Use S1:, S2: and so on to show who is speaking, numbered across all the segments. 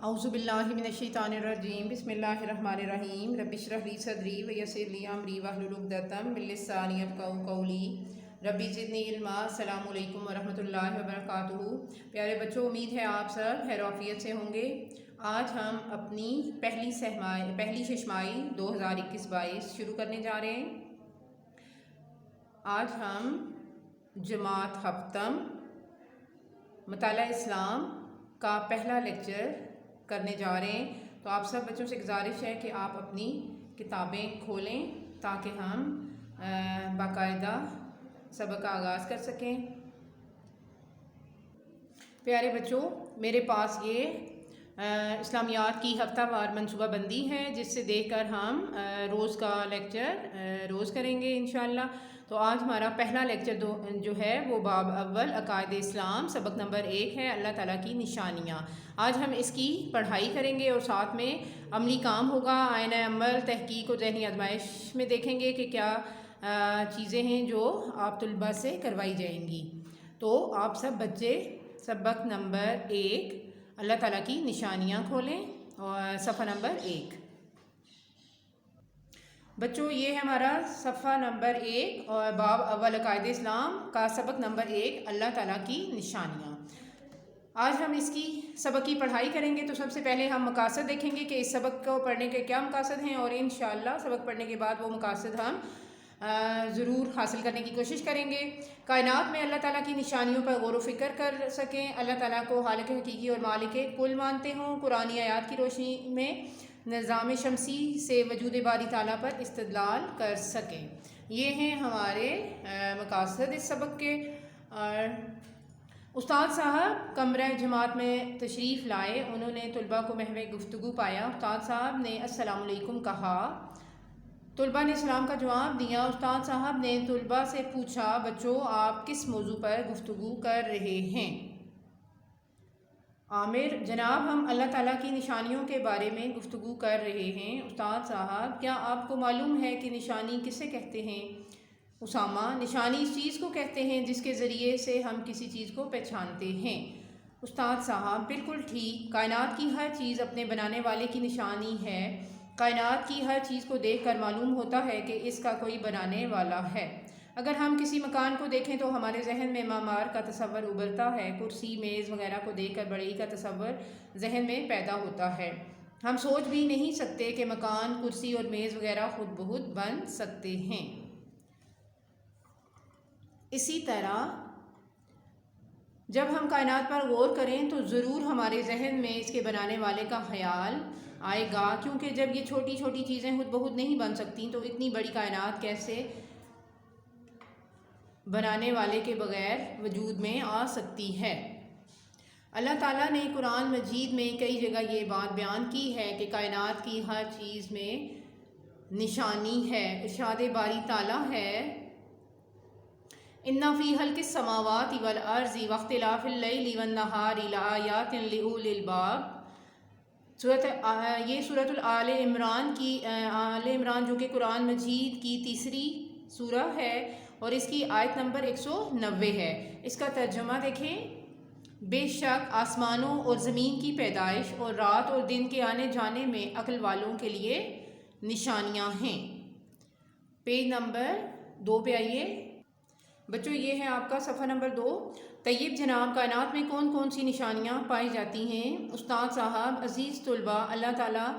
S1: اعوذ باللہ من الشیطان الرجیم بسم اللہ الرحمن الرحیم رب اشرح لی صدری ویسر لی امری واحلل عقدۃ من لسانی یفقہوا قولی ربی زدنی علما۔ السلام علیکم ورحمۃ اللہ وبرکاتہ۔ پیارے بچوں، امید ہے آپ سب خیر و عافیت سے ہوں گے۔ آج ہم اپنی پہلی ششمائی 2021-22 شروع کرنے جا رہے ہیں۔ آج ہم جماعت ہفتم مطالعہ اسلام کا پہلا لیکچر کرنے جا رہے ہیں، تو آپ سب بچوں سے گزارش ہے کہ آپ اپنی کتابیں کھولیں تاکہ ہم باقاعدہ سبق کا آغاز کر سکیں۔ پیارے بچوں، میرے پاس یہ اسلامیات کی ہفتہ وار منصوبہ بندی ہے، جس سے دیکھ کر ہم روز کا لیکچر روز کریں گے انشاءاللہ۔ تو آج ہمارا پہلا لیکچر جو ہے وہ باب اول عقائد اسلام سبق نمبر 1 ہے، اللہ تعالیٰ کی نشانیاں۔ آج ہم اس کی پڑھائی کریں گے اور ساتھ میں عملی کام ہوگا، آئینہ عمل، تحقیق اور ذہنی آزمائش میں دیکھیں گے کہ کیا چیزیں ہیں جو آپ طلباء سے کروائی جائیں گی۔ تو آپ سب بچے سبق نمبر 1 اللہ تعالیٰ کی نشانیاں کھولیں اور صفحہ نمبر 1۔ بچوں، یہ ہے ہمارا صفحہ نمبر 1 اور باب اول عقائد اسلام کا سبق نمبر 1 اللہ تعالیٰ کی نشانیاں۔ آج ہم اس کی سبق کی پڑھائی کریں گے، تو سب سے پہلے ہم مقاصد دیکھیں گے کہ اس سبق کو پڑھنے کے کیا مقاصد ہیں، اور انشاءاللہ سبق پڑھنے کے بعد وہ مقاصد ہم ضرور حاصل کرنے کی کوشش کریں گے۔ کائنات میں اللہ تعالیٰ کی نشانیوں پر غور و فکر کر سکیں، اللہ تعالیٰ کو خالق حقیقی اور مالک کل مانتے ہوں، قرآنی آیات کی روشنی میں نظام شمسی سے وجود باری تعالیٰ پر استدلال کر سکیں۔ یہ ہیں ہمارے مقاصد اس سبق کے۔ اور استاد صاحب کمرہ جماعت میں تشریف لائے، انہوں نے طلباء کو محو گفتگو پایا۔ استاد صاحب نے السلام علیکم کہا، طلباء نے سلام کا جواب دیا۔ استاد صاحب نے طلباء سے پوچھا، بچوں آپ کس موضوع پر گفتگو کر رہے ہیں؟ عامر: جناب ہم اللہ تعالیٰ کی نشانیوں کے بارے میں گفتگو کر رہے ہیں۔ استاد صاحب: کیا آپ کو معلوم ہے کہ نشانی کسے کہتے ہیں؟ اسامہ: نشانی اس چیز کو کہتے ہیں جس کے ذریعے سے ہم کسی چیز کو پہچانتے ہیں۔ استاد صاحب: بالکل ٹھیک، کائنات کی ہر چیز اپنے بنانے والے کی نشانی ہے۔ کائنات کی ہر چیز کو دیکھ کر معلوم ہوتا ہے کہ اس کا کوئی بنانے والا ہے۔ اگر ہم کسی مکان کو دیکھیں تو ہمارے ذہن میں معمار کا تصور ابھرتا ہے، کرسی، میز وغیرہ کو دیکھ کر بڑائی کا تصور ذہن میں پیدا ہوتا ہے۔ ہم سوچ بھی نہیں سکتے کہ مکان، کرسی اور میز وغیرہ خود بخود بن سکتے ہیں۔ اسی طرح جب ہم کائنات پر غور کریں تو ضرور ہمارے ذہن میں اس کے بنانے والے کا خیال آئے گا، کیونکہ جب یہ چھوٹی چھوٹی چیزیں خود بخود نہیں بن سکتی تو اتنی بڑی کائنات کیسے بنانے والے کے بغیر وجود میں آ سکتی ہے۔ اللہ تعالیٰ نے قرآن مجید میں کئی جگہ یہ بات بیان کی ہے کہ کائنات کی ہر چیز میں نشانی ہے۔ ارشاد باری تعالیٰ ہے، اِنَّ فِي خَلْقِ السَّمَاوَاتِ وَالْأَرْضِ وَاخْتِلَافِ اللَّيْلِ وَالنَّهَارِ لَآيَاتٍ لِأُولِي الْأَلْبَابِ۔ یہ سورۃ آل عمران جو کہ قرآن مجید کی تیسری سورہ ہے اور اس کی آیت نمبر 190 ہے۔ اس کا ترجمہ دیکھیں، بے شک آسمانوں اور زمین کی پیدائش اور رات اور دن کے آنے جانے میں عقل والوں کے لیے نشانیاں ہیں۔ پیج نمبر 2 پہ آئیے۔ بچوں، یہ ہے آپ کا صفحہ نمبر 2۔ طیب جناب، کائنات میں کون کون سی نشانیاں پائی جاتی ہیں؟ استاد صاحب: عزیز طلباء، اللہ تعالیٰ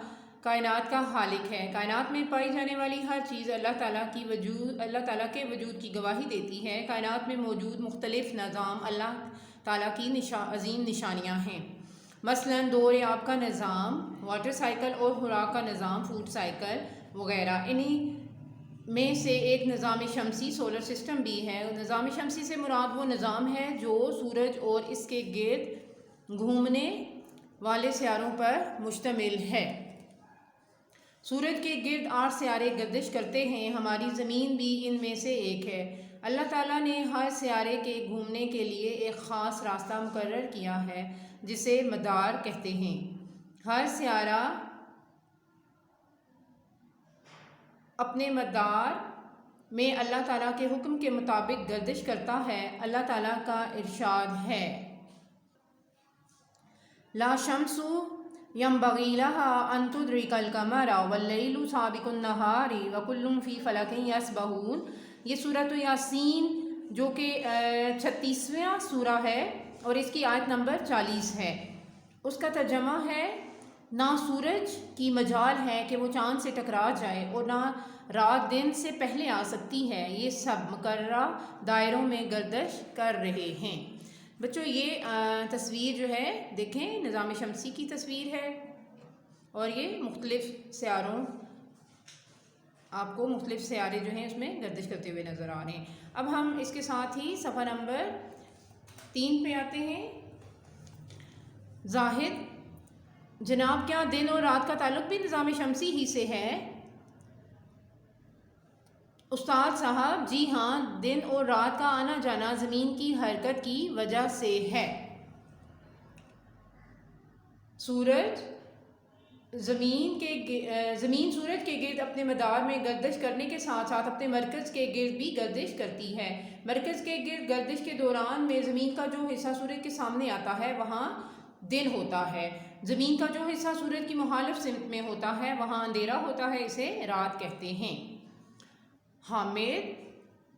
S1: کائنات کا خالق ہے۔ کائنات میں پائی جانے والی ہر چیز اللہ تعالیٰ کے وجود کی گواہی دیتی ہے۔ کائنات میں موجود مختلف نظام اللہ تعالیٰ کی عظیم نشانیاں ہیں۔ مثلاً دور آب کا نظام، واٹر سائیکل اور خوراک کا نظام، فوڈ سائیکل وغیرہ۔ انہی میں سے ایک نظام شمسی سولر سسٹم بھی ہے۔ نظام شمسی سے مراد وہ نظام ہے جو سورج اور اس کے گرد گھومنے والے سیاروں پر مشتمل ہے۔ سورج کے گرد 8 سیارے گردش کرتے ہیں، ہماری زمین بھی ان میں سے ایک ہے۔ اللہ تعالیٰ نے ہر سیارے کے گھومنے کے لیے ایک خاص راستہ مقرر کیا ہے جسے مدار کہتے ہیں۔ ہر سیارہ اپنے مدار میں اللہ تعالیٰ کے حکم کے مطابق گردش کرتا ہے۔ اللہ تعالیٰ کا ارشاد ہے، لا شمس यंबगी लहा अन तुद्रिकल कमरा वल्लैलु साबिकुन नहारी व कुल्लुम फी फलकिन यसबहून। ये सूरत यासीन जो कि 36वां सूरा है और इसकी आयत नंबर 40 है। उसका तर्जमा है, ना सूरज की मजाल है कि वो चाँद से टकरा जाए और ना रात दिन से पहले आ सकती है, ये सब मुकर्रा दायरों में गर्दिश कर रहे हैं। बच्चों ये तस्वीर जो है देखें, निज़ाम शमसी की तस्वीर है और ये मुख्तलिफ़ सियारों, आपको मुख्तलिफ़ सियारे जो हैं उसमें गर्दिश करते हुए नज़र आ रहे हैं। अब हम इसके साथ ही सफ़ा नंबर 3 पे आते हैं। जाहिद, जनाब क्या दिन और रात का ताल्लुक़ भी निज़ाम शमसी ही से है? उस्ताद साहब, जी हाँ, दिन और रात का आना जाना ज़मीन की हरकत की वजह से है। सूरज ज़मीन सूरज के गिर्द अपने मदार में गर्दिश करने के साथ साथ अपने मरकज़ के गिर्द भी गर्दिश करती है। मरकज़ के गिर्द गर्दिश के दौरान में ज़मीन का जो हिस्सा सूरज के सामने आता है वहाँ दिन होता है। ज़मीन का जो हिस्सा सूरज की मुखालिफ सिमत में होता है वहाँ अंधेरा होता है, इसे रात कहते हैं। हामिद,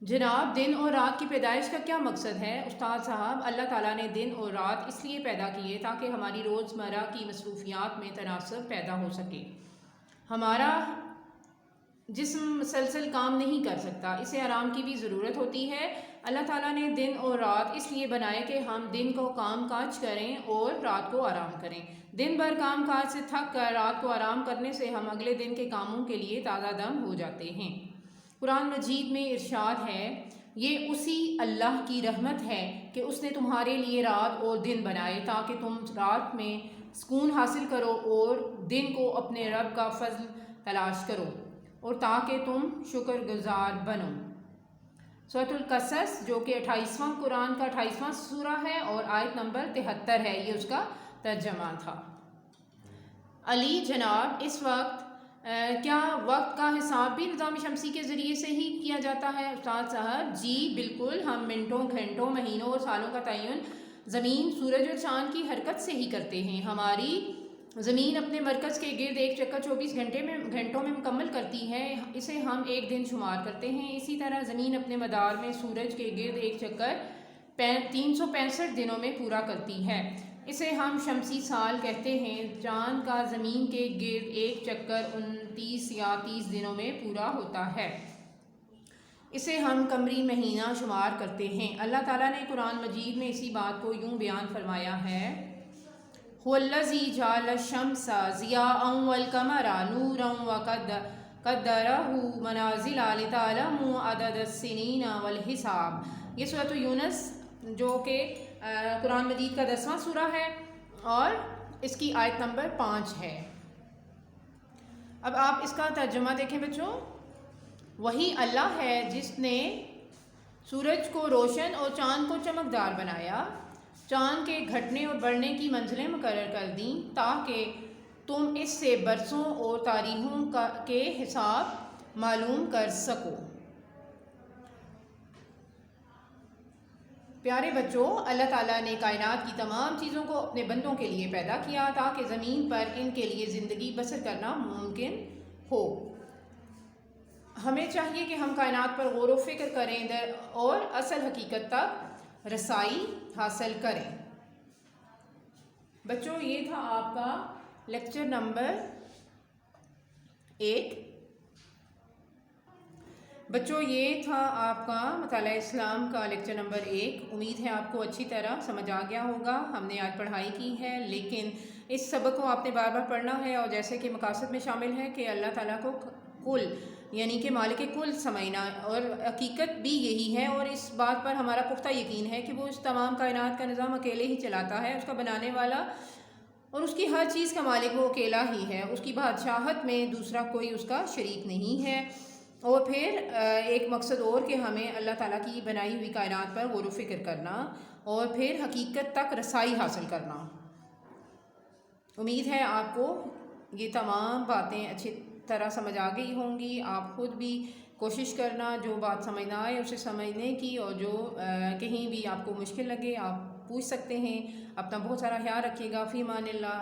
S1: जनाब दिन और रात की पैदाइश का क्या मकसद है? उस्ताद साहब, अल्लाह ताला ने दिन और रात इसलिए पैदा किए ताकि हमारी रोज़मर्रा की मसरूफियात में तनासब पैदा हो सके। हमारा जिस्म मुसलसल काम नहीं कर सकता, इसे आराम की भी ज़रूरत होती है। अल्लाह ताला ने दिन और रात इसलिए बनाए कि हम दिन को काम काज करें और रात को आराम करें। दिन भर काम काज से थक कर रात को आराम करने से हम अगले दिन के कामों के लिए ताज़ा दम हो जाते हैं। कुरान मजीद में इरशाद है, ये उसी अल्लाह की रहमत है कि उसने तुम्हारे लिए रात और दिन बनाए ताकि तुम रात में सुकून हासिल करो और दिन को अपने रब का फजल तलाश करो और ताकि तुम शुक्रगुजार बनो। सूरतुल कसस जो कि 28वां कुरान का 28वां सूरा है और आयत नंबर 73 है, ये उसका तर्जमा था। अली जनाब, इस वक्त क्या वक्त का हिसाब भी निज़ाम शमसी के ज़रिए से ही किया जाता है? उस्ताद साहब, जी बिल्कुल, हम मिनटों, घंटों, महीनों और सालों का तयन ज़मीन, सूरज और चाँद की हरकत से ही करते हैं। हमारी ज़मीन अपने मरकज़ के गिर्द एक चक्कर 24 घंटों में मुकम्मल करती है, इसे हम एक दिन शुमार करते हैं। इसी तरह ज़मीन अपने मदार में सूरज के गिर्द एक चक्कर 365 दिनों में पूरा करती है, इसे हम शमसी साल कहते हैं। चाँद का ज़मीन के गिर्द एक चक्कर 29 या 30 दिनों में पूरा होता है, इसे हम कमरी महीना शुमार करते हैं। अल्लाह ताला ने कुरान मजीद में इसी बात को यूँ बयान फरमाया है, हुवल्लज़ी जअल शम्सा ज़ियाअन वल क़मरा नूरन व क़द्दरहू मनाज़िला लितअलमू अददस्सिनीना वल हिसाब। ये सूरत यूनुस जो कि कुरान मजीद का 10वां सूरा है और इसकी आयत नंबर 5 है। अब आप इसका तर्जुमा देखें बच्चों। वही अल्लाह है जिसने सूरज को रोशन और चाँद को चमकदार बनाया, चाँद के घटने और बढ़ने की मंजिलें मुकर्रर कर दी ताकि तुम इससे बरसों और तारीखों के हिसाब मालूम कर सको। प्यारे बच्चों, अल्लाह ताला ने कायनात की तमाम चीज़ों को अपने बंदों के लिए पैदा किया ताकि ज़मीन पर इनके लिए ज़िंदगी बसर करना मुमकिन हो। हमें चाहिए कि हम कायनात पर गौर व फिक्र करें और असल हकीकत तक रसाई हासिल करें। बच्चों, ये था आपका लेक्चर नंबर 1। बच्चों, ये था आपका मुताला इस्लाम का लेक्चर नंबर 1। उम्मीद है आपको अच्छी तरह समझ आ गया होगा। हमने आज पढ़ाई की है, लेकिन इस सबक को आपने बार बार पढ़ना है और जैसे कि मकासद में शामिल है कि अल्लाह ताला को कुल यानी कि मालिक कुल समझना, और हकीकत भी यही है और इस बात पर हमारा पुख्ता यकीन है कि वो इस तमाम कायनात का निज़ाम अकेले ही चलाता है। उसका बनाने वाला और उसकी हर चीज़ का मालिक वो अकेला ही है। उसकी बादशाहत में दूसरा कोई उसका शरीक नहीं है। और फिर एक मकसद और कि हमें अल्लाह ताला की बनाई हुई कायनात पर गौर व फिक्र करना और फिर हकीकत तक रसाई हासिल करना। उम्मीद है आपको ये तमाम बातें अच्छी तरह समझ आ गई होंगी। आप ख़ुद भी कोशिश करना जो बात समझ ना आए उसे समझने की, और जो कहीं भी आपको मुश्किल लगे आप पूछ सकते हैं। अपना बहुत सारा ख्याल रखिएगा। फ़ी अमानिल्लाह।